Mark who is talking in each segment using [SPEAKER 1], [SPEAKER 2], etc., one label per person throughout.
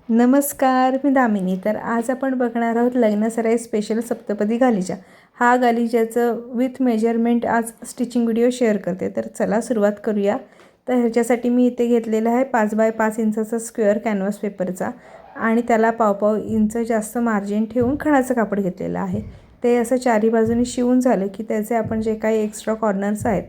[SPEAKER 1] नमस्कार, मी दामिनी. तर आज आपण बघणार आहोत लग्नसराई स्पेशल सप्तपदी गालिचा. हा गालिचाचं विथ मेजरमेंट आज स्टिचिंग व्हिडिओ शेअर करते. तर चला सुरुवात करूया. तर ह्याच्यासाठी मी इथे घेतलेला आहे 5 बाय 5 इंचाचा स्क्वेअर कॅनव्हास पेपरचा आणि त्याला पाव इंच जास्त मार्जिन ठेवून खणाचं कापड घेतलेलं आहे. ते असं चारी बाजूने शिवून झालं की त्याचे आपण जे काही एक्स्ट्रा कॉर्नर्स आहेत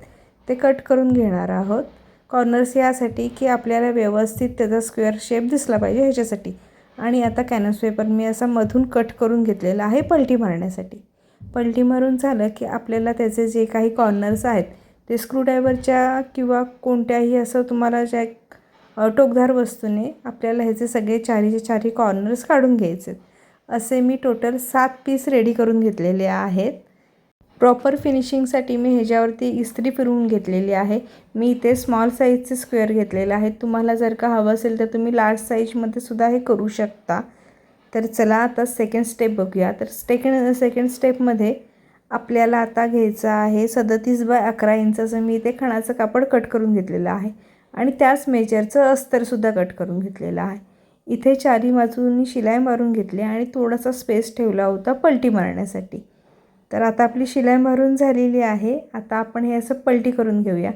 [SPEAKER 1] ते कट करून घेणार आहोत. कॉर्नर्स यासाठी की आपल्याला व्यवस्थित त्याचा स्क्वेअर शेप दिसला पाहिजे ह्याच्यासाठी. आणि आता कॅनव्हास पेपर मी असा मधून कट करून घेतलेला आहे पलटी मारण्यासाठी. पलटी मारून झालं की आपल्याला त्याचे जे काही कॉर्नर्स आहेत ते स्क्रूड्रायव्हरच्या किंवा कोणत्याही असं तुम्हाला ज्या टोकदार वस्तूने आपल्याला ह्याचे सगळे चारीचे चारी कॉर्नर्स काढून घ्यायचे. असे मी टोटल 7 पीस रेडी करून घेतलेले आहेत. प्रॉपर फिनिशिंगसाठी मी ह्याच्यावरती इस्त्री फिरवून घेतलेली आहे. मी इथे स्मॉल साईजचे स्क्वेअर घेतलेले आहेत. तुम्हाला जर का हवं असेल तर तुम्ही लार्ज साईजमध्ये सुद्धा हे करू शकता. तर चला आता सेकंड स्टेप बघूया. तर सेकंड स्टेपमध्ये आपल्याला आता घ्यायचं आहे 37 बाय 11 इंचाचं मी इथे खणाचं कापड कट करून घेतलेलं आहे आणि त्याच मेजरचं अस्तरसुद्धा कट करून घेतलेलं आहे. इथे चारी बाजूंनी शिलाई मारून घेतली आणि थोडासा स्पेस ठेवला होता पलटी मारण्यासाठी. तर आता आपली शिलाई मारून झालेली आहे. आता आपण हे असं पलटी करून घेऊया.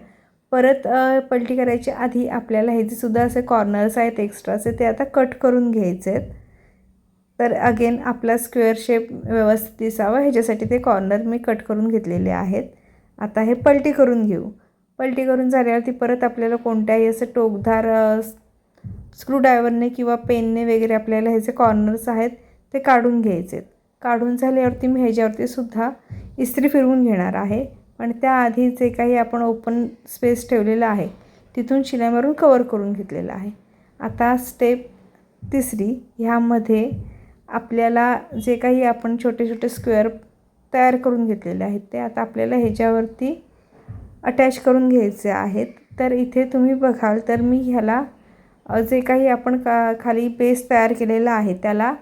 [SPEAKER 1] परत पलटी करायच्या आधी आपल्याला हे जे सुद्धा असे कॉर्नर्स आहेत एक्स्ट्राचे ते आता कट करून घ्यायचे आहेत. तर अगेन आपला स्क्वेअर शेप व्यवस्थित दिसावा ह्याच्यासाठी ते कॉर्नर मी कट करून घेतलेले आहेत. आता हे पलटी करून घेऊ. पलटी करून झाल्यावरती परत आपल्याला कोणत्याही असं टोकदार स्क्रूड्रायव्हरने किंवा पेनने वगैरे आपल्याला ह्याचे कॉर्नर्स आहेत ते काढून घ्यायचे आहेत. काढून झाल्यावरती मी ह्याच्यावरती सुद्धा इस्त्री फिरवून घेणार आहे. पण त्याआधी जे काही आपण ओपन स्पेस ठेवलेला आहे तिथून शिलाई मारून कवर करून घेतलेलं आहे. आता स्टेप तिसरी, ह्यामध्ये आपल्याला जे काही आपण छोटे छोटे स्क्वेअर तयार करून घेतलेले आहेत ते आता आपल्याला ह्याच्यावरती अटॅच करून घ्यायचे आहेत. तर इथे तुम्ही बघाल तर मी ह्याला जे काही आपण खाली बेस तयार केलेला आहे त्याला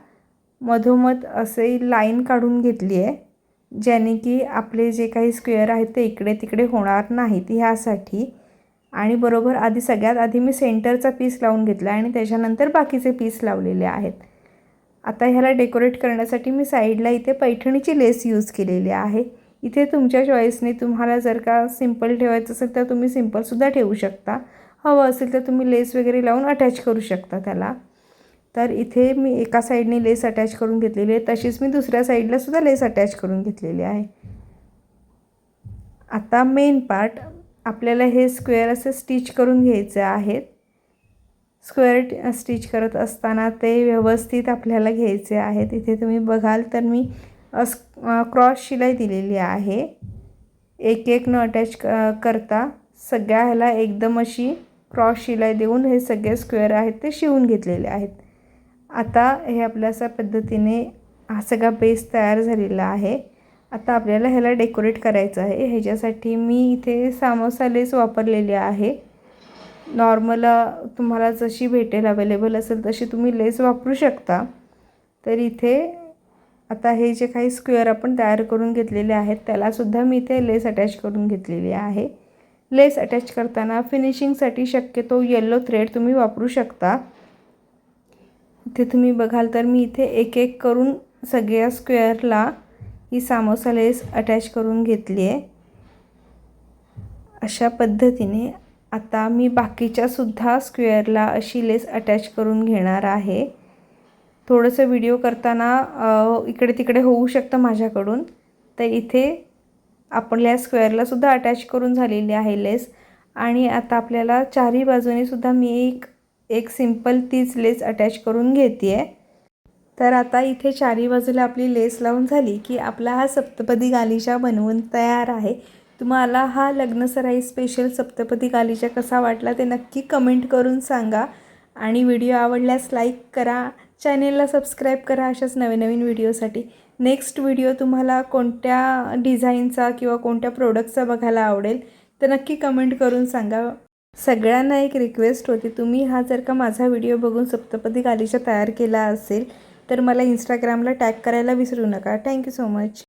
[SPEAKER 1] मधोमध असे लाईन काढून घेतली आहे, ज्याने की आपले जे काही स्क्वेअर आहेत ते इकडे तिकडे होणार नाहीत ह्यासाठी. आणि बरोबर सगळ्यात आधी मी सेंटरचा पीस लावून घेतला आणि त्याच्यानंतर बाकीचे पीस लावलेले आहेत. आता ह्याला डेकोरेट करण्यासाठी मी साईडला इथे पैठणीची लेस यूज केलेली आहे. इथे तुमच्या चॉईसने तुम्हाला जर का सिंपल ठेवायचं असेल तर तुम्ही सिंपलसुद्धा ठेवू शकता. हवं असेल तर तुम्ही लेस वगैरे लावून अटॅच करू शकता त्याला. तर इथे मी एका साईडने लेस अटॅच करून घेतलेली आहे, तशीच मी दुसऱ्या साईडला सुद्धा लेस अटॅच करून घेतलेली आहे. आता मेन पार्ट आपल्याला हे स्क्वेअर असे स्टिच करून घ्यायचे आहेत. स्क्वेअर स्टिच करत असताना ते व्यवस्थित आपल्याला घ्यायचे आहेत. इथे तुम्ही बघाल तर मी क्रॉस शिलाई दिलेली आहे. एक न अटॅच करता सगळ्या ह्याला एकदम अशी क्रॉस शिलाई देऊन हे सगळे स्क्वेअर आहेत ते शिवून घेतलेले आहेत. आता हे आपल्या अशा पद्धतीने हा सगळा बेस तयार झालेला आहे. आता आपल्याला ह्याला डेकोरेट करायचं आहे. ह्याच्यासाठी मी इथे सामोसा लेस वापरलेली आहे. नॉर्मल तुम्हाला जशी भेटेल अवेलेबल असेल तशी तुम्ही लेस वापरू शकता. तर इथे आता हे जे काही स्क्वेअर आपण तयार करून घेतलेले आहेत त्यालासुद्धा मी इथे लेस अटॅच करून घेतलेली आहे. लेस अटॅच करताना फिनिशिंगसाठी शक्यतो येलो थ्रेड तुम्ही वापरू शकता. इथे तुम्ही बघाल तर मी इथे एक करून सगळ्या स्क्वेअरला ही सामोसा लेस अटॅच करून घेतली आहे. अशा पद्धतीने आता मी बाकीच्यासुद्धा स्क्वेअरला अशी लेस अटॅच करून घेणार आहे. थोडंसं व्हिडिओ करताना इकडे तिकडे होऊ शकतं माझ्याकडून. तर इथे आपल्या स्क्वेअरलासुद्धा अटॅच करून झालेली आहे लेस. आणि आता आपल्याला चारही बाजूने सुद्धा मी एक सिंपल तीच लेस अटॅच करून घेते आहे. तर आता इथे चारही बाजूला आपली लेस लावून झाली की आपला हा सप्तपदी गालिचा बनवून तयार आहे. तुम्हाला हा लग्नसराई स्पेशल सप्तपदी गालिचा कसा वाटला ते नक्की कमेंट करून सांगा. आणि व्हिडिओ आवडल्यास लाईक करा, चॅनेलला सबस्क्राईब करा अशाच नवीन व्हिडिओसाठी. नेक्स्ट व्हिडिओ तुम्हाला कोणत्या डिझाईनचा किंवा कोणत्या प्रोडक्टचा बघायला आवडेल तर नक्की कमेंट करून सांगा. सगळ्यांना एक रिक्वेस्ट होती, तुम्ही हा जर का माझा व्हिडिओ बघून सप्तपदी गालिचा तयार केला असेल तर मला इंस्टाग्रामला टॅग करायला विसरू नका. Thank you so much.